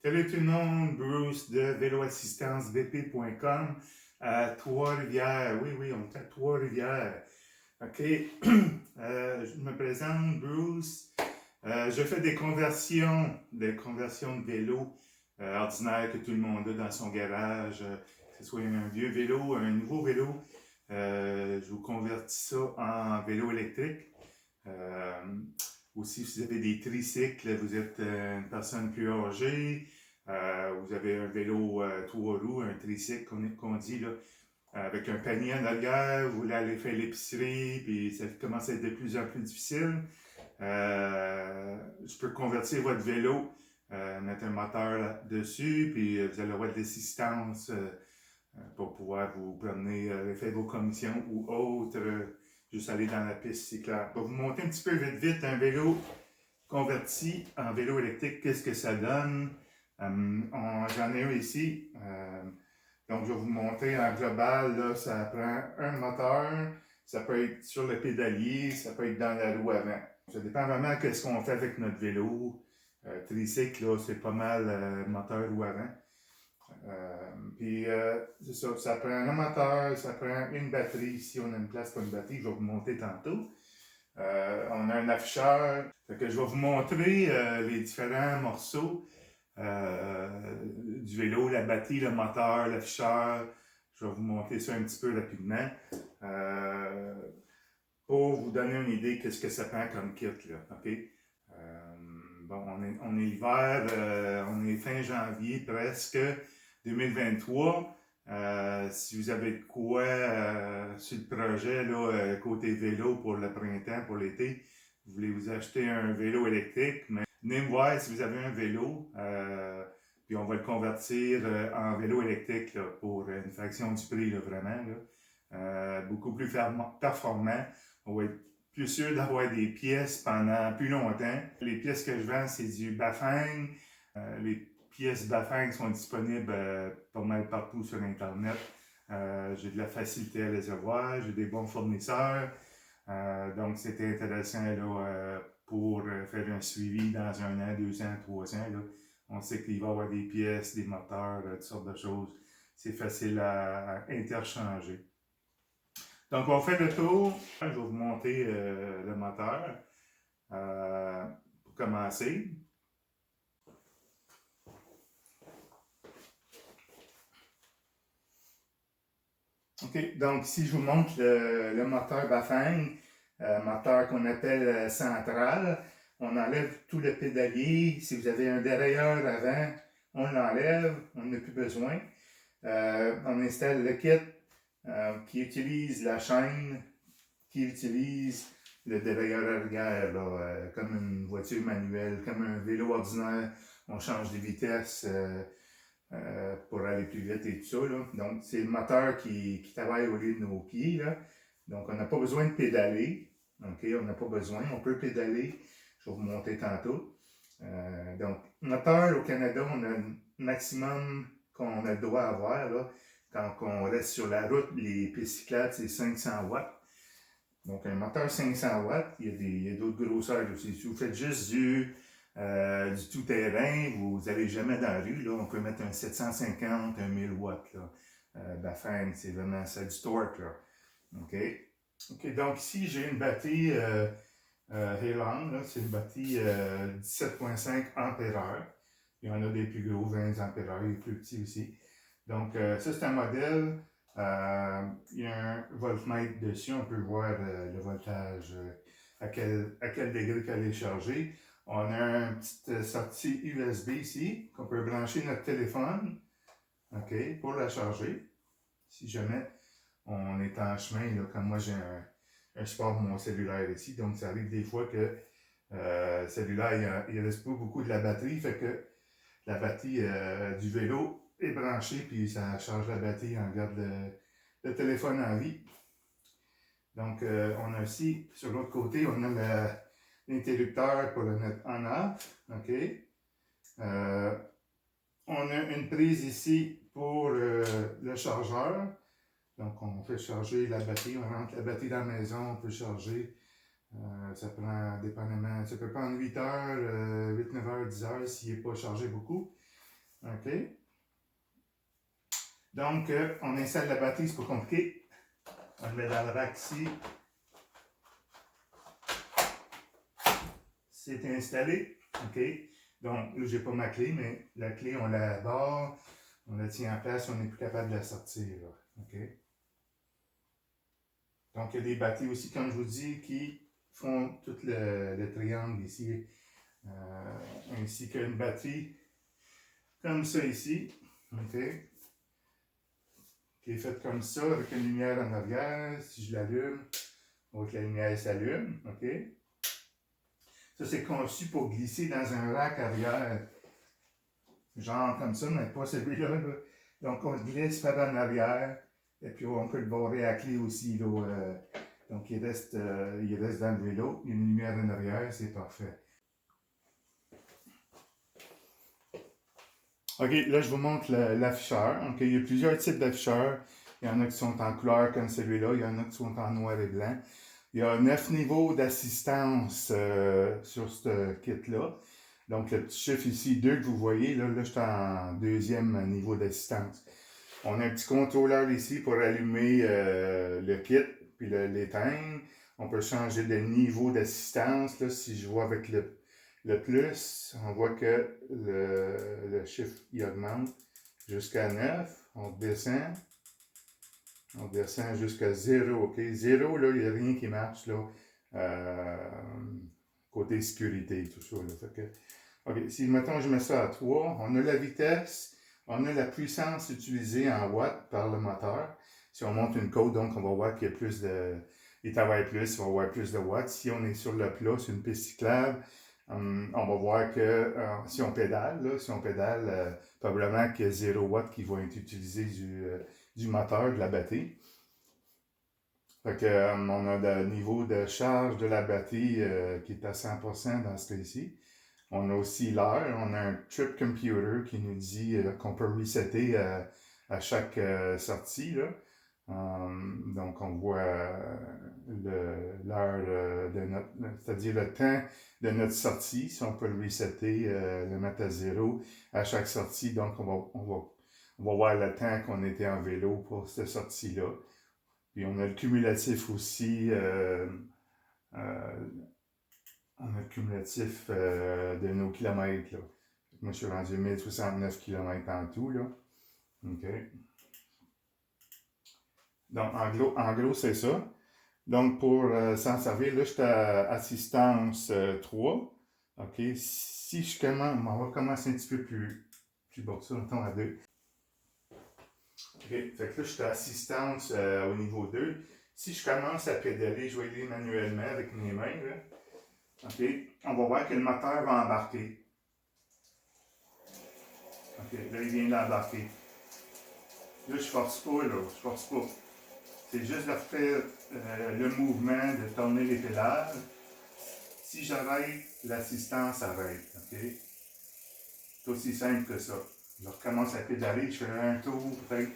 Salut tout le monde, Bruce de véloassistancevp.com à Trois-Rivières. Oui, on est à Trois-Rivières. OK, je me présente, Bruce. Je fais des conversions de vélos ordinaires que tout le monde a dans son garage, que ce soit un vieux vélo, un nouveau vélo. Je vous convertis ça en vélo électrique. Aussi, si vous avez des tricycles, vous êtes une personne plus âgée, vous avez un vélo trois roues, un tricycle qu'on dit, là, avec un panier en arrière, vous voulez aller faire l'épicerie, puis ça commence à être de plus en plus difficile. Je peux convertir votre vélo, mettre un moteur dessus, puis vous allez avoir de l'assistance pour pouvoir vous promener, faire vos commissions ou autres. Juste aller dans la piste cyclable. Je vais vous montrer un petit peu vite un vélo converti en vélo électrique. Qu'est-ce que ça donne? J'en ai un ici. Donc, je vais vous montrer en global. Là, ça prend un moteur. Ça peut être sur le pédalier. Ça peut être dans la roue avant. Ça dépend vraiment de ce qu'on fait avec notre vélo. Tricycle, là, c'est pas mal moteur roue avant. Puis c'est ça, ça prend un moteur, ça prend une batterie. Ici, on a une place pour une batterie, je vais vous montrer tantôt. On a un afficheur. Fait que je vais vous montrer les différents morceaux du vélo, la batterie, le moteur, l'afficheur. Je vais vous montrer ça un petit peu rapidement pour vous donner une idée de ce que ça prend comme kit, là, OK? Bon, on est l'hiver, on est fin janvier presque 2023. Si vous avez de quoi sur le projet, là, côté vélo pour le printemps, pour l'été, vous voulez vous acheter un vélo électrique, mais venez me voir si vous avez un vélo, puis on va le convertir en vélo électrique là, pour une fraction du prix, là, vraiment. Là. Beaucoup plus performant. On va être plus sûr d'avoir des pièces pendant plus longtemps. Les pièces que je vends, c'est du Bafang. Les pièces Bafang sont disponibles pas mal partout sur Internet. J'ai de la facilité à les avoir, j'ai des bons fournisseurs. Donc, c'était intéressant là, pour faire un suivi dans 1 an, 2 ans, 3 ans. Là. On sait qu'il va y avoir des pièces, des moteurs, toutes sortes de choses. C'est facile à interchanger. Donc, on fait le tour. Je vais vous monter le moteur pour commencer. OK, donc si je vous montre le moteur Bafang, moteur qu'on appelle central, on enlève tout le pédalier. Si vous avez un dérailleur avant, on l'enlève, on n'a plus besoin. On installe le kit qui utilise la chaîne, qui utilise le dérailleur arrière, là, comme une voiture manuelle, comme un vélo ordinaire. On change de vitesse pour aller plus vite et tout ça. Là. Donc, c'est le moteur qui travaille au lieu de nos pieds. Là. Donc, on n'a pas besoin de pédaler. OK, on n'a pas besoin. On peut pédaler. Je vais vous montrer tantôt. Donc, moteur au Canada, on a un maximum qu'on a le droit d'avoir. Là. Quand on reste sur la route, les pistes cyclables, c'est 500 watts. Donc, un moteur 500 watts, il y a d'autres grosseurs aussi. Si vous faites juste du tout-terrain, vous n'allez jamais dans la rue. Là, on peut mettre un 750, un 1000 watts. Là. Bafang, c'est vraiment ça, du torque. Là. OK. OK, donc ici, j'ai une batterie Heilong. C'est une batterie 17,5 ampères. Il y en a des plus gros, 20 ampères, il est plus petit aussi. Donc, ça, c'est un modèle. Il y a un voltmètre dessus. On peut voir le voltage, à quel degré qu'elle est chargée. On a une petite sortie USB ici, qu'on peut brancher notre téléphone, OK, pour la charger. Si jamais on est en chemin, là, comme moi j'ai un support pour mon cellulaire ici, donc ça arrive des fois que le cellulaire, il ne reste pas beaucoup de la batterie, fait que la batterie du vélo est branchée, puis ça charge la batterie, on garde le téléphone en vie. Donc, on a aussi, sur l'autre côté, on a l'interrupteur pour le mettre en off. OK. On a une prise ici pour le chargeur. Donc, on fait charger la batterie. On rentre la batterie dans la maison, on peut charger. Ça prend, dépendamment, ça peut prendre 8 heures, 8, 9 heures, 10 heures s'il n'est pas chargé beaucoup. OK? Donc, on installe la batterie, c'est pas compliqué. On le met dans le rack ici. C'est installé. OK? Donc, là, j'ai pas ma clé, mais la clé, on la barre, on la tient en place, on n'est plus capable de la sortir. Là. OK? Donc, il y a des batteries aussi, comme je vous dis, qui font tout le triangle ici, ainsi qu'une batterie comme ça ici, OK, qui est faite comme ça, avec une lumière en arrière. Si je l'allume, on voit que la lumière s'allume, OK. Ça, c'est conçu pour glisser dans un rack arrière, genre comme ça, mais pas celui-là. Là. Donc, on le glisse par en arrière, et puis on peut le barrer à clé aussi, là, donc, il reste dans le vélo. Il y a une lumière en arrière, c'est parfait. OK, là, je vous montre l'afficheur. OK, il y a plusieurs types d'afficheurs. Il y en a qui sont en couleur comme celui-là. Il y en a qui sont en noir et blanc. Il y a 9 niveaux d'assistance sur ce kit-là. Donc, le petit chiffre ici, 2 que vous voyez, là je suis en deuxième niveau d'assistance. On a un petit contrôleur ici pour allumer le kit, puis l'éteindre. On peut changer de niveau d'assistance. Si je vois avec le plus, on voit que le chiffre il augmente jusqu'à 9. On descend. On descend jusqu'à 0. OK? 0, là, il n'y a rien qui marche. Là, côté sécurité, tout ça. Là. Fait que, OK, si mettons je mets ça à 3, on a la vitesse. On a la puissance utilisée en watts par le moteur. Si on monte une côte, donc on va voir qu'il y a plus de... Il travaille plus, on va voir plus de watts. Si on est sur le plat, sur une piste cyclable, on va voir que si on pédale, probablement qu'il y a 0 watts qui vont être utilisés du moteur, de la batterie. Fait que, on a le niveau de charge de la batterie qui est à 100% dans ce cas-ci. On a aussi l'heure, on a un trip computer qui nous dit qu'on peut resetter à chaque sortie. Là. Donc on voit l'heure de notre, c'est-à-dire le temps de notre sortie, si on peut le resetter, le mettre à 0 à chaque sortie. Donc on va voir le temps qu'on était en vélo pour cette sortie-là. Puis on a le cumulatif aussi. On a le cumulatif de nos kilomètres. Là. Moi, je suis rendu 1069 km en tout. Là. OK. Donc, en gros c'est ça. Donc, pour s'en servir, là, je suis à assistance 3. OK. Si je commence, on va commencer un petit peu plus bas que ça, mettons à 2. OK. Fait que là, je suis à assistance au niveau 2. Si je commence à pédaler, je vais y aller manuellement avec mes mains. Là. OK. On va voir que le moteur va embarquer. OK. Là, il vient d'embarquer. Là, je force pas, là. Je force pas. C'est juste de faire le mouvement, de tourner les pédales. Si j'arrête, l'assistance arrête. OK? C'est aussi simple que ça. Je recommence à pédaler, je fais un tour peut-être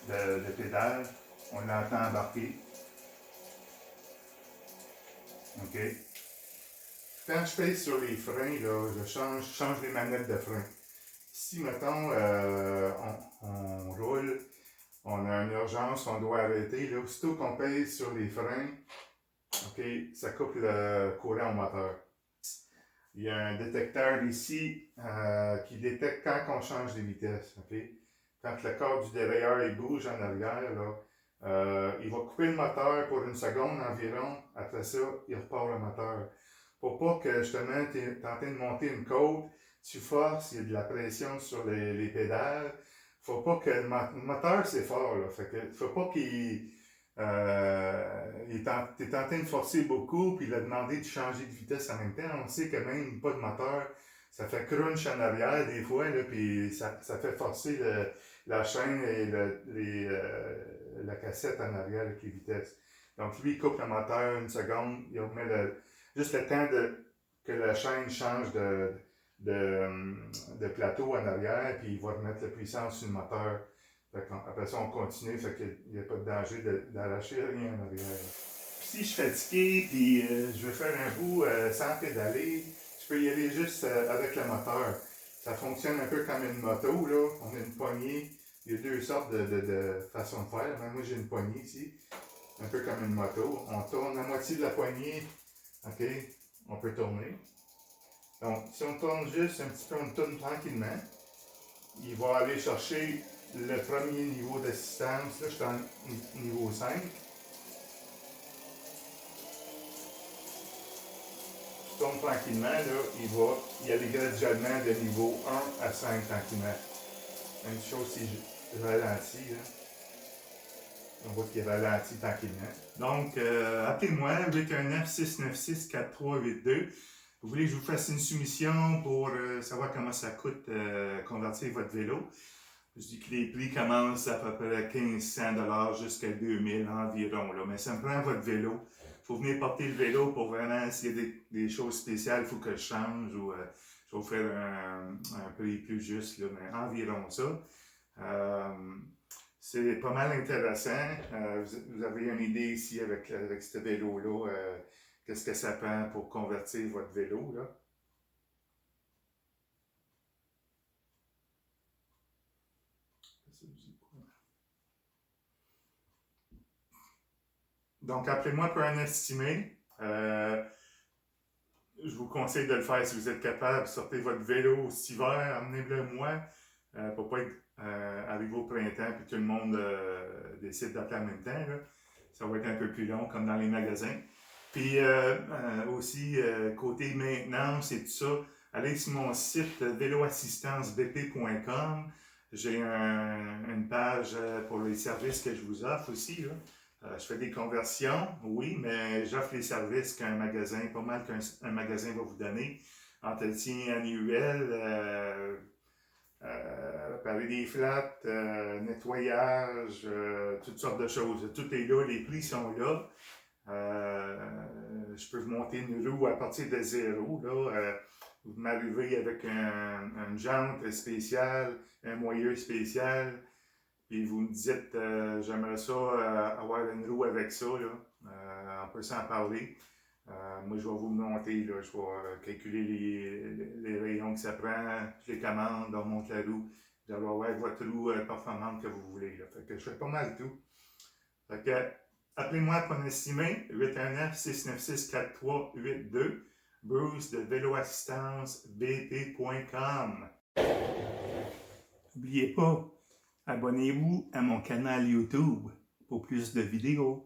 de pédale. On l'entend embarquer. OK? Quand je pèse sur les freins, là, je change les manettes de frein. Si, mettons, on roule, on a une urgence, on doit arrêter, là, aussitôt qu'on pèse sur les freins, OK, ça coupe le courant au moteur. Il y a un détecteur ici qui détecte quand on change de vitesse. OK? Quand le corps du dérailleur il bouge en arrière, là, il va couper le moteur pour une seconde environ. Après ça, il repart le moteur. Pour pas que justement tu es en train de monter une côte, tu forces, il y a de la pression sur les pédales. Faut pas que le moteur c'est fort, là. Fait que faut pas qu'il t'es en train de forcer beaucoup, puis il a demandé de changer de vitesse en même temps. On sait que même pas de moteur, ça fait crunch en arrière des fois, là, puis ça fait forcer la chaîne et la cassette en arrière avec les vitesses. Donc lui, il coupe le moteur une seconde, il remet juste le temps que la chaîne change de plateau en arrière, puis il va remettre la puissance sur le moteur. Après ça, on continue, fait qu'il n'y a pas de danger d'arracher rien en arrière. Si je suis fatigué, puis je veux faire un bout sans pédaler, je peux y aller juste avec le moteur. Ça fonctionne un peu comme une moto, là. On a une poignée. Il y a deux sortes de façons de faire. Moi, j'ai une poignée ici. Un peu comme une moto. On tourne la moitié de la poignée. OK? On peut tourner. Donc, si on tourne juste un petit peu, on tourne tranquillement, il va aller chercher le premier niveau d'assistance. Là, je suis en niveau 5. Je tourne tranquillement, là, il va y aller graduellement de niveau 1 à 5 tranquillement. Même chose si je ralentis, là. On voit qu'il ralentit tranquillement. Donc, appelez-moi, 819-696-4382. Vous voulez que je vous fasse une soumission pour savoir comment ça coûte convertir votre vélo. Je dis que les prix commencent à peu près 1500$ jusqu'à 2000 environ. Là. Mais ça me prend votre vélo. Il faut venir porter le vélo pour vraiment, s'il y a des choses spéciales, il faut que je change ou je vais vous faire un prix plus juste, là, mais environ ça. C'est pas mal intéressant. Vous avez une idée ici avec ce vélo-là, qu'est-ce que ça prend pour convertir votre vélo, là. Donc, appelez-moi pour un estimé. Je vous conseille de le faire si vous êtes capable. Sortez votre vélo cet hiver, emmenez-le moi pour ne pas être arrivé au printemps et tout le monde décide d'appeler en même temps. Là. Ça va être un peu plus long comme dans les magasins. Puis aussi, côté maintenance et tout ça, allez sur mon site véloassistancebp.com. J'ai une page pour les services que je vous offre aussi. Là. Je fais des conversions, oui, mais j'offre les services qu'un magasin, pas mal qu'un magasin va vous donner. Entretien annuel, réparer des flottes, nettoyage, toutes sortes de choses. Tout est là, les prix sont là. Je peux vous monter une roue à partir de zéro. Là. Vous m'arrivez avec une jante spéciale, un moyeu spécial. Puis vous me dites, j'aimerais ça avoir une roue avec ça, là. On peut s'en parler. Moi, je vais vous le monter, là. Je vais calculer les rayons que ça prend. Je les commande, on monte la roue. Vous allez avoir votre roue performante que vous voulez, là. Fait que je fais pas mal tout. Fait que, appelez-moi pour un estimé, 819-696-4382. Bruce de véloassistancebp.com. N'oubliez pas, abonnez-vous à mon canal YouTube pour plus de vidéos.